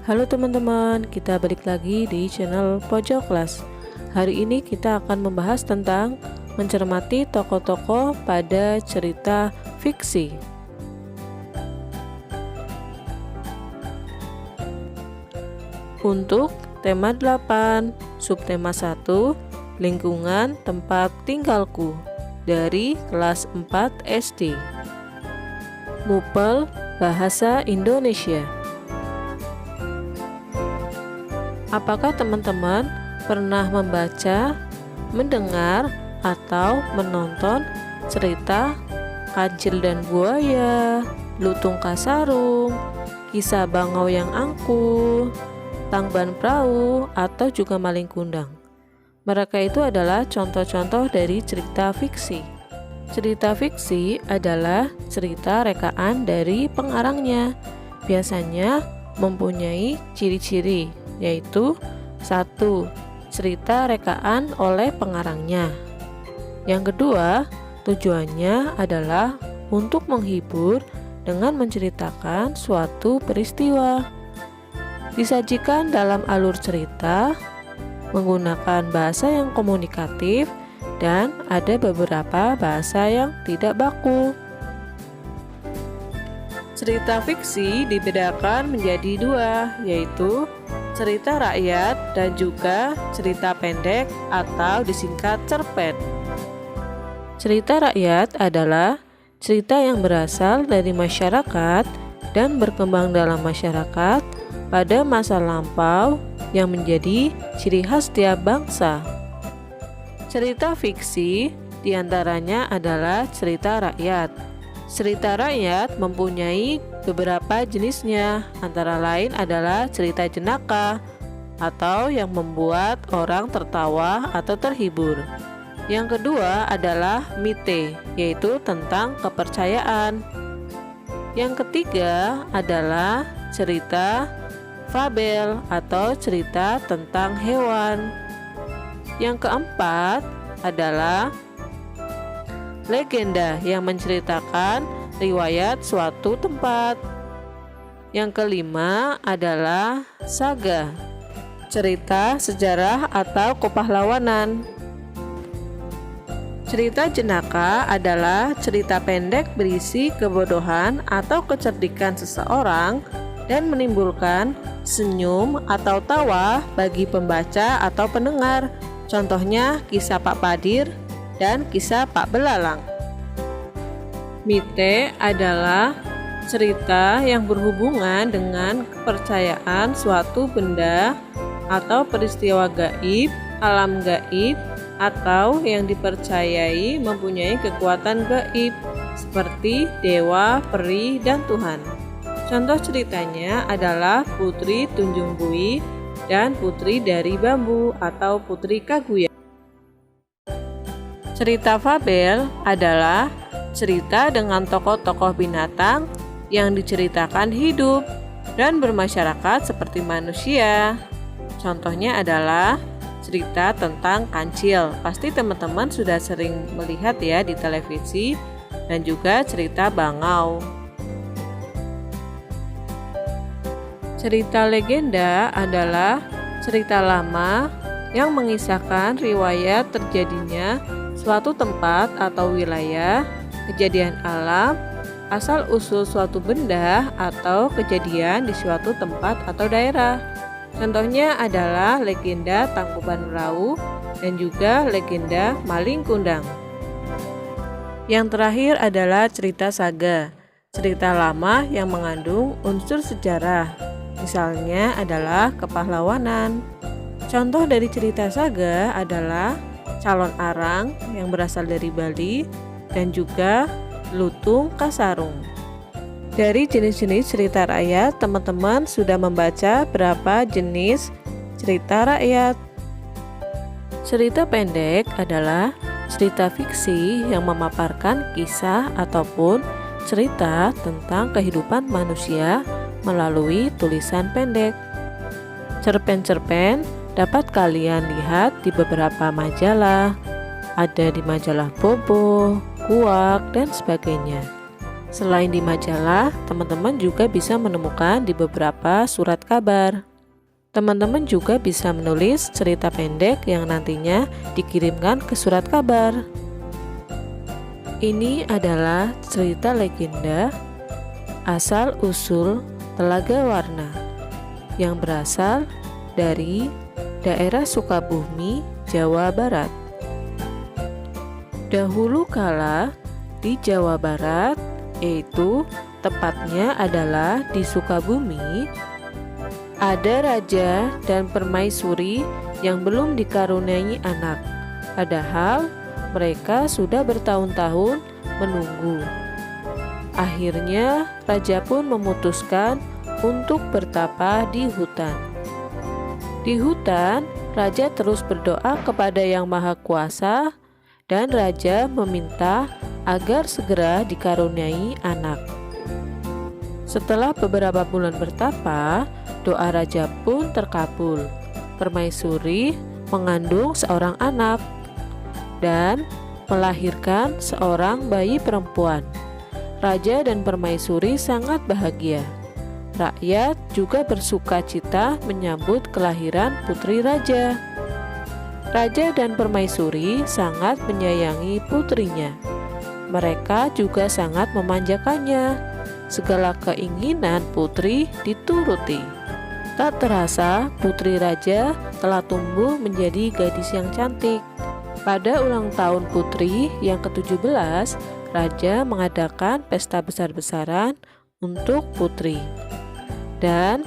Halo teman-teman, kita balik lagi di channel Pojok Kelas. Hari ini kita akan membahas tentang mencermati tokoh-tokoh pada cerita fiksi. Untuk tema 8, subtema 1, lingkungan tempat tinggalku, dari kelas 4 SD. Mupel Bahasa Indonesia. Apakah teman-teman pernah membaca, mendengar, atau menonton cerita Kancil dan Buaya, Lutung Kasarung, Kisah Bangau yang Angkuh, Tangban Perahu, atau juga Maling Kundang? Mereka itu adalah contoh-contoh dari cerita fiksi. Cerita fiksi adalah cerita rekaan dari pengarangnya. Biasanya mempunyai ciri-ciri, yaitu 1. Cerita rekaan oleh pengarangnya. Yang kedua, tujuannya adalah untuk menghibur dengan menceritakan suatu peristiwa. Disajikan dalam alur cerita, menggunakan bahasa yang komunikatif, dan ada beberapa bahasa yang tidak baku. Cerita fiksi dibedakan menjadi dua, yaitu cerita rakyat dan juga cerita pendek atau disingkat cerpen. Cerita rakyat adalah cerita yang berasal dari masyarakat dan berkembang dalam masyarakat pada masa lampau yang menjadi ciri khas tiap bangsa. Cerita fiksi diantaranya adalah cerita rakyat. Cerita rakyat mempunyai beberapa jenisnya, antara lain adalah cerita jenaka atau yang membuat orang tertawa atau terhibur. Yang kedua adalah mite, yaitu tentang kepercayaan. Yang ketiga adalah cerita fabel atau cerita tentang hewan. Yang keempat adalah legenda yang menceritakan riwayat suatu tempat. Yang kelima adalah saga, cerita sejarah atau kepahlawanan. Cerita jenaka adalah cerita pendek berisi kebodohan atau kecerdikan seseorang dan menimbulkan senyum atau tawa bagi pembaca atau pendengar. Contohnya kisah Pak Padir dan kisah Pak Belalang. Mite adalah cerita yang berhubungan dengan kepercayaan suatu benda atau peristiwa gaib, alam gaib, atau yang dipercayai mempunyai kekuatan gaib seperti dewa, peri, dan Tuhan. Contoh ceritanya adalah Putri Tunjung Bui dan Putri dari Bambu atau Putri Kaguya. Cerita fabel adalah cerita dengan tokoh-tokoh binatang yang diceritakan hidup dan bermasyarakat seperti manusia. Contohnya adalah cerita tentang kancil. Pasti teman-teman sudah sering melihat ya di televisi, dan juga cerita bangau. Cerita legenda adalah cerita lama yang mengisahkan riwayat terjadinya suatu tempat atau wilayah, kejadian alam, asal-usul suatu benda atau kejadian di suatu tempat atau daerah. Contohnya adalah legenda Tangkuban Perahu dan juga legenda Maling Kundang. Yang terakhir adalah cerita saga, cerita lama yang mengandung unsur sejarah. Misalnya adalah kepahlawanan. Contoh dari cerita saga adalah Calon Arang yang berasal dari Bali dan juga Lutung Kasarung. Dari jenis-jenis cerita rakyat, teman-teman sudah membaca berapa jenis cerita rakyat. Cerita pendek adalah cerita fiksi yang memaparkan kisah ataupun cerita tentang kehidupan manusia melalui tulisan pendek. Cerpen-cerpen dapat kalian lihat di beberapa majalah, ada di majalah Bobo, Kuak, dan sebagainya. Selain di majalah, teman-teman juga bisa menemukan di beberapa surat kabar. Teman-teman juga bisa menulis cerita pendek yang nantinya dikirimkan ke surat kabar. Ini adalah cerita legenda asal-usul Telaga Warna yang berasal dari daerah Sukabumi, Jawa Barat. Dahulu kala di Jawa Barat, yaitu tepatnya adalah di Sukabumi, ada raja dan permaisuri yang belum dikaruniai anak, padahal mereka sudah bertahun-tahun menunggu. Akhirnya raja pun memutuskan untuk bertapa di hutan. Di hutan, raja terus berdoa kepada Yang Maha Kuasa dan raja meminta agar segera dikaruniai anak. Setelah beberapa bulan bertapa, doa raja pun terkabul. Permaisuri mengandung seorang anak dan melahirkan seorang bayi perempuan. Raja dan permaisuri sangat bahagia. Rakyat juga bersuka cita menyambut kelahiran putri raja. Raja dan permaisuri sangat menyayangi putrinya. Mereka juga sangat memanjakannya. Segala keinginan putri dituruti. Tak terasa, putri raja telah tumbuh menjadi gadis yang cantik. Pada ulang tahun putri yang ke-17, raja mengadakan pesta besar-besaran untuk putri. Dan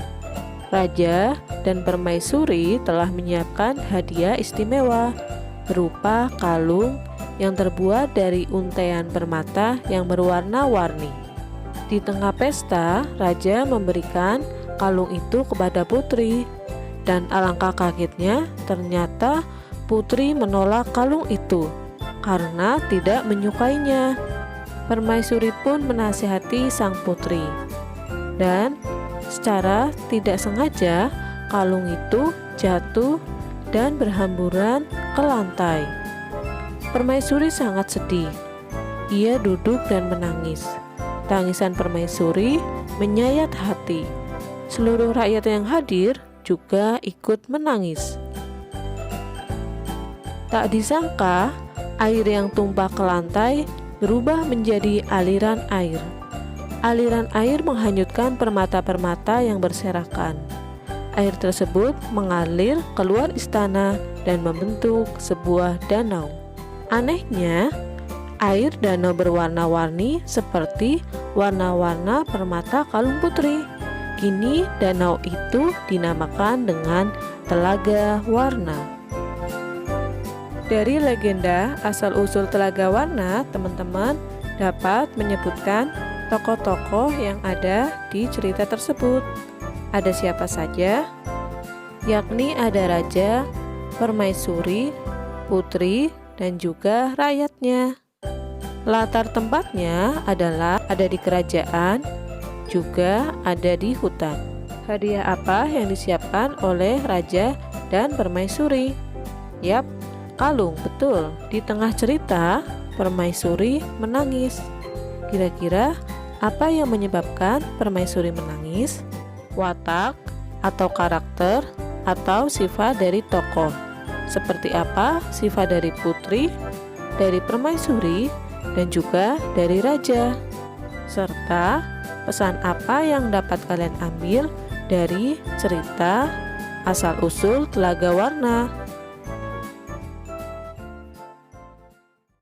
raja dan permaisuri telah menyiapkan hadiah istimewa berupa kalung yang terbuat dari untaian permata yang berwarna-warni. Di tengah pesta, raja memberikan kalung itu kepada putri, dan alangkah kagetnya ternyata putri menolak kalung itu karena tidak menyukainya. Permaisuri pun menasihati sang putri, dan secara tidak sengaja kalung itu jatuh dan berhamburan ke lantai. Permaisuri sangat sedih. Ia duduk dan menangis. Tangisan permaisuri menyayat hati. Seluruh rakyat yang hadir juga ikut menangis. Tak disangka, air yang tumpah ke lantai berubah menjadi aliran air. Aliran air menghanyutkan permata-permata yang berserakan. Air tersebut mengalir keluar istana dan membentuk sebuah danau. Anehnya, air danau berwarna-warni seperti warna-warna permata kalung putri. Kini danau itu dinamakan dengan Telaga Warna. Dari legenda asal-usul Telaga Warna, teman-teman dapat menyebutkan tokoh-tokoh yang ada di cerita tersebut. Ada siapa saja? Yakni ada raja, permaisuri, putri, dan juga rakyatnya. Latar tempatnya adalah ada di kerajaan, juga ada di hutan. Hadiah apa yang disiapkan oleh raja dan permaisuri? Yap, kalung, betul. Di tengah cerita, permaisuri menangis. Kira-kira apa yang menyebabkan permaisuri menangis? Watak atau karakter atau sifat dari tokoh? Seperti apa sifat dari putri, dari permaisuri, dan juga dari raja? Serta pesan apa yang dapat kalian ambil dari cerita asal-usul Telaga Warna?